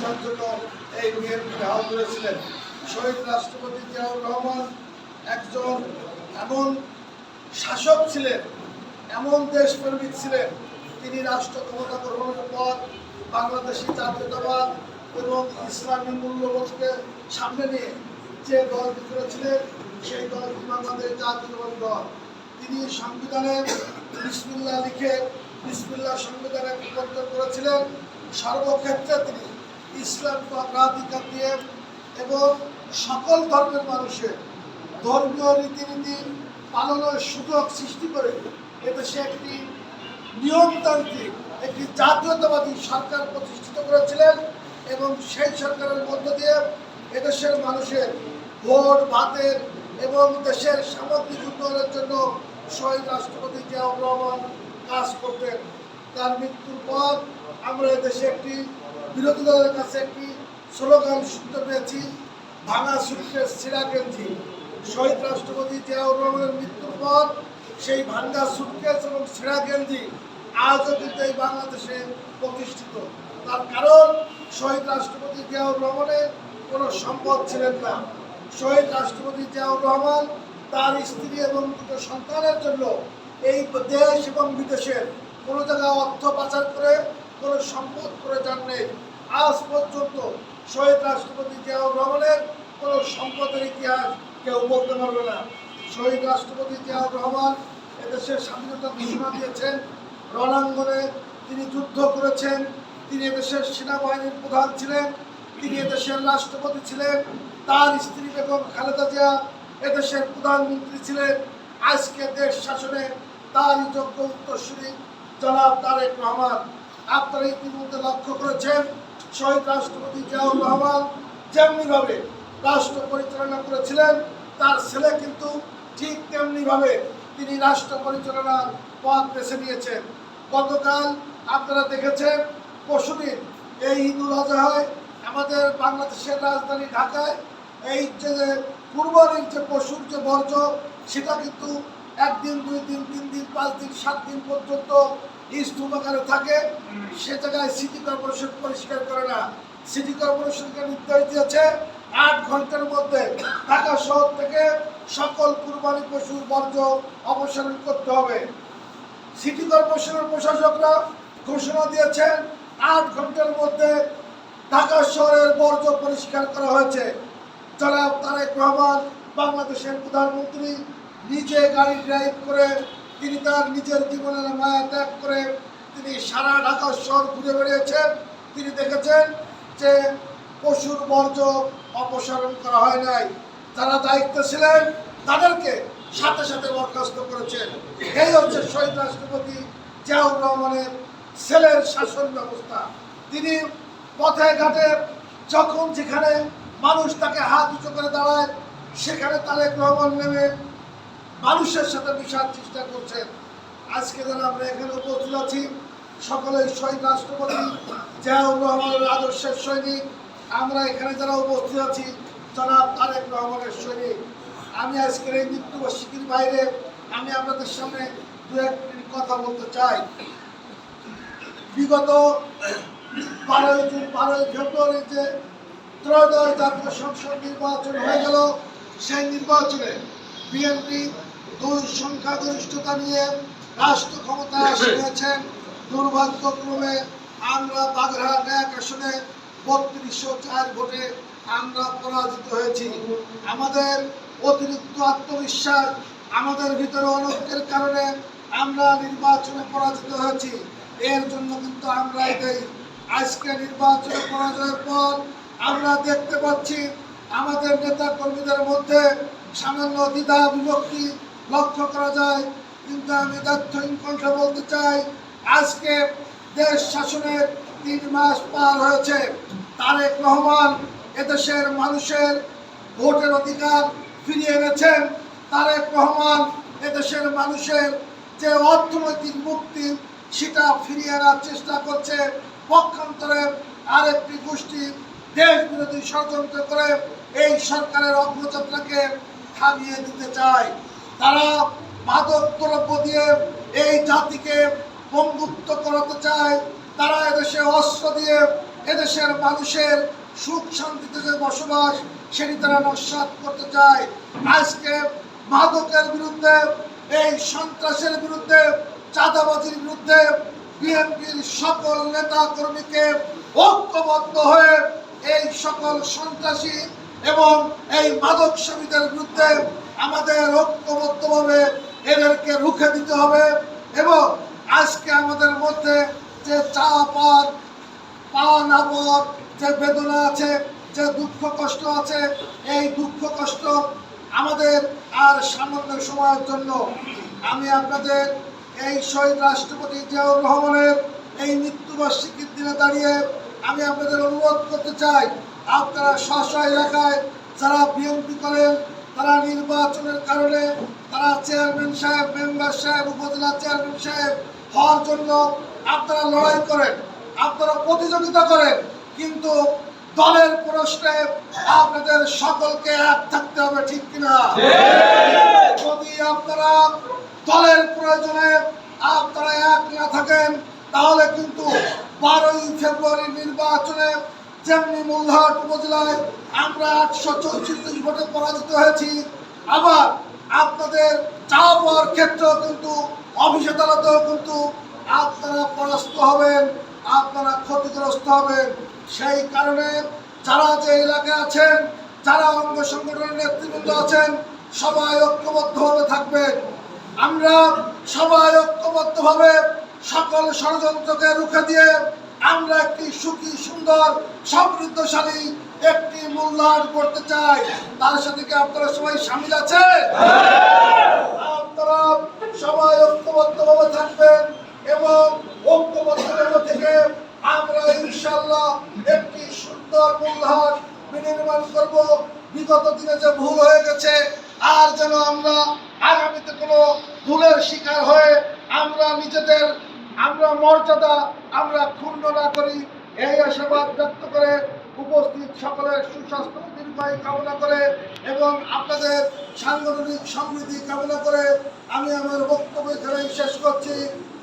প্রতিষ্ঠার জন্য এই বিএনপি হাল ধরেছিলেন। শহীদ রাষ্ট্রপতি জিয়াউর রহমান একজন এমন শাসক ছিলেন, এমন দেশপ্রেমিক ছিলেন, তিনি রাষ্ট্র ক্ষমতা গ্রহণের পর বাংলাদেশি জাতীয়তাবাদ এবং ইসলামী মূল্যবোধকে সামনে নিয়ে যে দলটি করেছিলেন সেই দলটি বাংলাদেশ জাতীয়তাবাদী দল। তিনি সংবিধানে বিসমিল্লাহ লিখে বিসমিল্লাহ সংবিধানে বিবর্তন করেছিলেন। সর্বক্ষেত্রে তিনি ইসলামকে অগ্রাধিকার দিয়ে এবং সকল ধর্মের মানুষের ধর্মীয় রীতিনীতি পালনের সুযোগ সৃষ্টি করে এদেশে একটি নিয়মতান্ত্রিক একটি জাতীয়তাবাদী সরকার প্রতিষ্ঠিত করেছিলেন এবং সেই সরকারের মধ্য দিয়ে এদেশের মানুষের ভোট ভাতের এবং দেশের সামগ্রিক উন্নয়নের জন্য শহীদ রাষ্ট্রপতি জিয়াউর রহমান কাজ করতেন। তার মৃত্যুর পর আমরা এদেশে একটি বিরোধী দলের কাছে একটি স্লোগান শুনতে পেয়েছি, ভাঙা সুটকেস ছেঁড়া গেঞ্জি। শহীদ রাষ্ট্রপতি জিয়াউর রহমানের মৃত্যুর পর সেই ভাঙা সুটকেস এবং ছেঁড়া গেঞ্জি আজও কিন্তু এই বাংলাদেশে প্রতিষ্ঠিত। তার কারণ শহীদ রাষ্ট্রপতি জিয়াউর রহমানের কোনো সম্পদ ছিলেন না। শহীদ রাষ্ট্রপতি জিয়াউর রহমান তার স্ত্রী এবং দুটো সন্তানের জন্য এই দেশ এবং বিদেশের কোনো জায়গায় অর্থ পাচার করে কোনো সম্পদ করে যান নেই। আজ পর্যন্ত শহীদ রাষ্ট্রপতি জিয়াউর রহমানের কোনো সম্পদের ইতিহাস কেউ বলতে পারবে না। শহীদ রাষ্ট্রপতি জিয়াউর রহমান এদেশের স্বাধীনতা ঘোষণা দিয়েছেন, রণাঙ্গনে তিনি যুদ্ধ করেছেন, তিনি এদেশের সেনাবাহিনীর প্রধান ছিলেন, তিনি এদেশের রাষ্ট্রপতি ছিলেন, তার স্ত্রী বেগম খালেদা জিয়া এদেশের প্রধানমন্ত্রী ছিলেন। আজকে দেশ শাসনে তারই যোগ্য উত্তরসূরি জনাব তারেক রহমান। আপনারা ইতিমধ্যে লক্ষ্য করেছেন শহীদ রাষ্ট্রপতি জিয়াউর রহমান যেমনিভাবে রাষ্ট্র পরিচালনা করেছিলেন তার ছেলে কিন্তু ঠিক তেমনিভাবে তিনি রাষ্ট্র পরিচালনার পথ বেছে নিয়েছেন। গতকাল আপনারা দেখেছেন পরশুদিন এই ঈদুল আজহায় আমাদের বাংলাদেশের রাজধানী ঢাকায় এই যে কুরবানির যে পশুর যে বর্জ্য সেটা কিন্তু একদিন, 2 দিন, 3 দিন, 5 দিন, 7 দিন পর্যন্ত স্তূপ আকারে থাকে। সে জায়গায় সিটি কর্পোরেশন পরিষ্কার করে না। সিটি কর্পোরেশনকে নির্দেশ দিয়েছে 8 ঘন্টার মধ্যে ঢাকা শহর থেকে সকল কুরবানি পশুর বর্জ্য অপসারণ করতে হবে। সিটি কর্পোরেশনের প্রশাসকরা ঘোষণা দিয়েছেন 8 ঘন্টার মধ্যে ঢাকা শহরের বর্জ্য পরিষ্কার করা হয়েছে। জনাব তারেক রহমান বাংলাদেশের প্রধানমন্ত্রী নিজে গাড়ি ড্রাইভ করে তিনি তার নিজের জীবনের মায়া ত্যাগ করে তিনি সারা ঢাকা শহর ঘুরে বেড়িয়েছেন। তিনি দেখেছেন যে পশুর বর্জ্য অপসারণ করা হয় নাই। যারা দায়িত্বে ছিলেন তাদেরকে সাথে সাথে বরখাস্ত করেছেন। এই হচ্ছে শহীদ রাষ্ট্রপতি জিয়াউর রহমানের ছেলের শাসন ব্যবস্থা। তিনি পথে ঘাটে যখন যেখানে মানুষ তাকে হাত উঁচু করে দাঁড়ায় সেখানে তারেক রহমান নেমে মানুষের সাথে মিশার চেষ্টা করছেন। আজকে যারা আমরা এখানে উপস্থিত আছি সকলেই শহীদ রাষ্ট্রপতি জিয়াউর রহমানের আদর্শের সৈনিক। আমরা এখানে যারা উপস্থিত আছি জনাব তারেক রহমানের সৈনিক। আমি আজকের এই মৃত্যুবার্ষিকীর বাইরে আমি আপনাদের সামনে 2-1 মিনিট কথা বলতে চাই। বিগত 12 জুন 12 ফেব্রুয়ারি যে ত্রয়োদশ জাতীয় সংসদ নির্বাচন হয়ে গেল, সেই নির্বাচনে বিএনপি 2 সংখ্যাগরিষ্ঠতা নিয়ে রাষ্ট্র ক্ষমতায় আসিয়েছেন। দুর্ভাগ্যক্রমে আমরা বাগেরহাট 1 আসনে 3204 ভোটে আমরা পরাজিত হয়েছি। আমাদের অতিরিক্ত আত্মবিশ্বাস, আমাদের ভিতরে অনৈক্যের কারণে আমরা নির্বাচনে পরাজিত হয়েছি। এর জন্য কিন্তু আমরা এটাই আজকে নির্বাচনে পরাজয়ের পর আমরা দেখতে পাচ্ছি আমাদের নেতা কর্মীদের মধ্যে সামান্য দ্বিধা বিভক্তি লক্ষ্য করা যায়। কিন্তু আমি দায়িত্বহীন কণ্ঠে বলতে চাই আজকে দেশ শাসনের 3 মাস পার হয়েছে। তারেক রহমান এদেশের মানুষের ভোটের অধিকার ফিরিয়ে এনেছেন। তারেক রহমান এদেশের মানুষের যে অর্থনৈতিক মুক্তি সেটা ফিরিয়ে আনার চেষ্টা করছে। পক্ষান্তরে আরেকটি গোষ্ঠী দেশ বিরোধী ষড়যন্ত্র করে এই সরকারের অগ্রযাত্রাকে থামিয়ে দিতে চায়। তারা মাদক দ্রব্য দিয়ে এই জাতিকে বন্ধুত্ব করাতে চায়। তারা এদেশে অস্ত্র দিয়ে এদেশের মানুষের সুখ শান্তিতে যে বসবাস সেটি তারা নস্যাৎ করতে চায়। আজকে মাদকের বিরুদ্ধে, এই সন্ত্রাসের বিরুদ্ধে, চাঁদাবাজির বিরুদ্ধে বিএনপির সকল নেতা কর্মীকে ঐক্যবদ্ধ হয়ে এই সকল সন্ত্রাসী এবং এই মাদক সেবীদের বিরুদ্ধে আমাদের ঐক্যবদ্ধভাবে এদেরকে রুখে দিতে হবে। এবং আজকে আমাদের মধ্যে যে চাপ আর পাওয়া না পাওয়ার যে বেদনা আছে, যে দুঃখ কষ্ট আছে, এই দুঃখ কষ্ট আমাদের আর সামান্য সময়ের জন্য। আমি আপনাদের এই শহীদ রাষ্ট্রপতি জিয়াউর রহমানের এই মৃত্যুবার্ষিকীর দিনে দাঁড়িয়ে আমি আপনাদের অনুরোধ করতে চাই, আপনারা স্ব এলাকায় যারা বিএনপি করেন, তারা নির্বাচনের কারণে তারা চেয়ারম্যান সাহেব, মেম্বার সাহেব, উপজেলা চেয়ারম্যান সাহেব হওয়ার জন্য আপনারা লড়াই করেন, আপনারা প্রতিযোগিতা করেন, কিন্তু দলের প্রশ্নে আপনাদের সকলকে এক থাকতে হবে, ঠিক কিনা? যদি আপনারা দলের প্রয়োজনে আপনারা এক না থাকেন, তাহলে কিন্তু 12ই ফেব্রুয়ারি নির্বাচনে যেমনি মূলহাট উপজেলায় আমরা 844 ভোটে পরাজিত হয়েছি, আবার আপনাদের চাওয়া পাওয়ার ক্ষেত্রেও কিন্তু অফিস আদালতেও কিন্তু আপনারা পরাস্ত হবেন, আপনারা ক্ষতিগ্রস্ত হবেন। সেই কারণে যারা যে এলাকায় আছেন, যারা অঙ্গ সংগঠনের নেতৃবৃন্দ আছেন, সবাই ঐক্যবদ্ধভাবে থাকবেন। আমরা সবাই ঐক্যবদ্ধভাবে সকল ষড়যন্ত্রকে রুখে দিয়ে আমরা একটি সুখী, সুন্দর, সমৃদ্ধশালী একটি মূল্যায়ন করতে চাই। তার সাথে কি আপনারা সবাই সামিল আছেন? আপনারা সবাই ঐক্যবদ্ধভাবে থাকবেন এবং ঐক্যবদ্ধভাবে থেকে আমরা ইনশাআল্লাহ একটি সুন্দর মূল্যায়ন বিনির্মাণ করব। বিগত দিনে যে ভুল হয়ে গেছে, আর যেন আমরা আগামীতে কোনো ভুলের শিকার হয়ে আমরা নিজেদের মর্যাদা আমরা ক্ষুণ্ণ না করি, এই আশাবাদ ব্যক্ত করে উপস্থিত সকলের সুস্বাস্থ্য দীর্ঘায়ু কামনা করে এবং আপনাদের সাংগঠনিক সমৃদ্ধি কামনা করে আমি আমার বক্তব্য এখানেই শেষ করছি।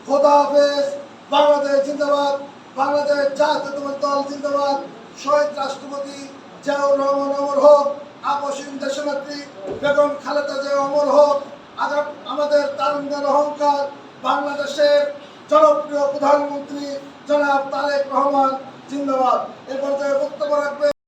খোদা হাফেজ। বাংলাদেশ জিন্দাবাদ, বাংলাদেশ জাতীয়তাবাদী দল জিন্দাবাদ। শহীদ রাষ্ট্রপতি জিয়াউর রহমান অমর হোক, আপসহীন দেশনেত্রী বেগম খালেদা জিয়া অমর হোক। আমাদের তারুণ্যের অহংকার বাংলাদেশের জনপ্রিয় প্রধানমন্ত্রী জনাব তারেক রহমান জিন্দাবাদ। এ পর্যায়ে বক্তব্য রাখবেন